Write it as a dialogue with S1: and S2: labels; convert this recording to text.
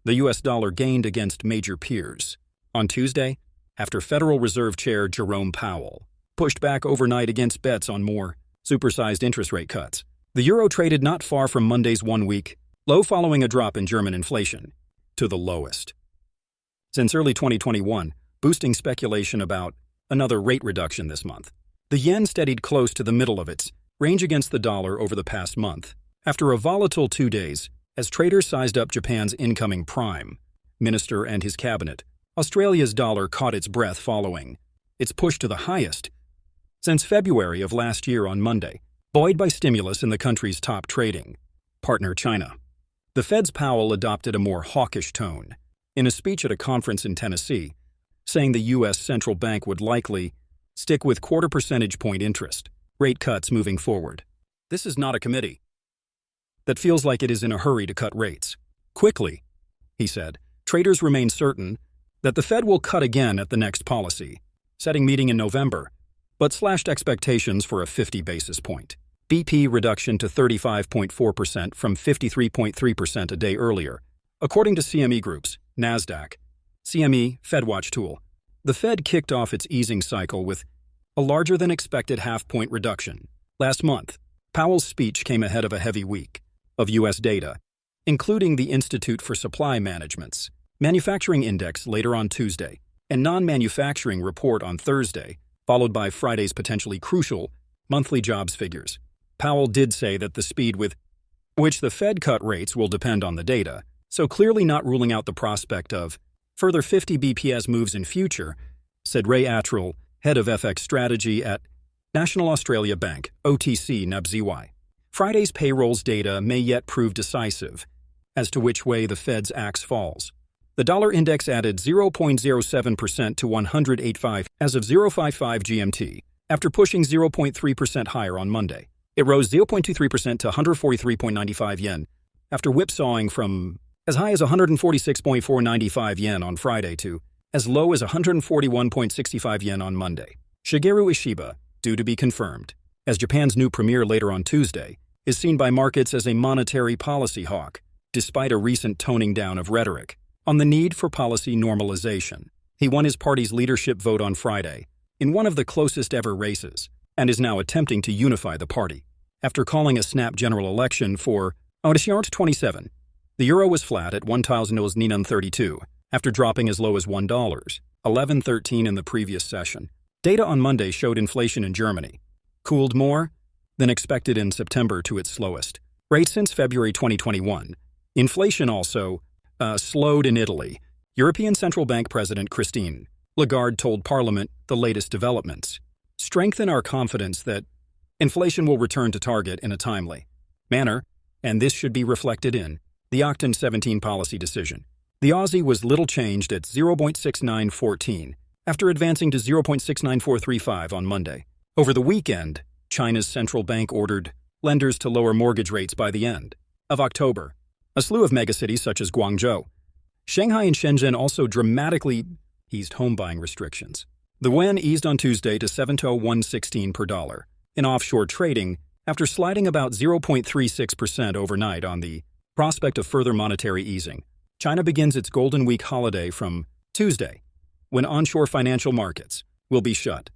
S1: The US dollar gained against major peers. On Tuesday, after Federal Reserve Chair Jerome Powell pushed back overnight against bets on more supersized interest rate cuts, the euro traded not far from Monday's one-week low following a drop in German inflation to the lowest since early 2021, boosting speculation about another rate reduction this month. The yen steadied close to the middle of its range against the dollar over the past month, after a volatile 2 days, as traders sized up Japan's incoming prime minister and his cabinet. Australia's dollar caught its breath following its push to the highest since February of last year on Monday, buoyed by stimulus in the country's top trading partner, China. The Fed's Powell adopted a more hawkish tone in a speech at a conference in Tennessee, saying the U.S. central bank would likely stick with quarter percentage point interest rate cuts moving forward. This is not a committee that feels like it is in a hurry to cut rates quickly, he said. Traders remain certain that the Fed will cut again at the next policy-setting meeting in November, but slashed expectations for a 50 basis point BP reduction to 35.4% from 53.3% a day earlier, according to CME Group's NASDAQ CME FedWatch tool. The Fed kicked off its easing cycle with a larger-than-expected half-point reduction. Last month, Powell's speech came ahead of a heavy week of U.S. data, including the Institute for Supply Management's Manufacturing Index later on Tuesday, and non-manufacturing report on Thursday, followed by Friday's potentially crucial monthly jobs figures. Powell did say that the speed with which the Fed cut rates will depend on the data, so clearly not ruling out the prospect of further 50 BPS moves in future, said Ray Attrell, head of FX strategy at National Australia Bank, OTC NABZY. Friday's payrolls data may yet prove decisive as to which way the Fed's axe falls. The dollar index added 0.07% to 108.5 as of 0.55 GMT, after pushing 0.3% higher on Monday. It rose 0.23% to 143.95 yen, after whipsawing from as high as 146.495 yen on Friday to as low as 141.65 yen on Monday. Shigeru Ishiba, due to be confirmed, as Japan's new premier later on Tuesday, is seen by markets as a monetary policy hawk, despite a recent toning down of rhetoric on the need for policy normalization. He won his party's leadership vote on Friday, in one of the closest ever races, and is now attempting to unify the party. After calling a snap general election for August 27, the euro was flat at 1,932, after dropping as low as $1.1113 in the previous session. Data on Monday showed inflation in Germany cooled more than expected in September to its slowest rate since February 2021. Inflation also slowed in Italy. European Central Bank President Christine Lagarde told Parliament the latest developments strengthen our confidence that inflation will return to target in a timely manner, and this should be reflected in the October 17 policy decision. The Aussie was little changed at 0.6914, after advancing to 0.69435 on Monday. Over the weekend, China's central bank ordered lenders to lower mortgage rates by the end of October. A slew of megacities such as Guangzhou, Shanghai, and Shenzhen also dramatically eased home buying restrictions. The yuan eased on Tuesday to 7.0116 per dollar in offshore trading after sliding about 0.36% overnight on the prospect of further monetary easing. China begins its Golden Week holiday from Tuesday, when onshore financial markets will be shut.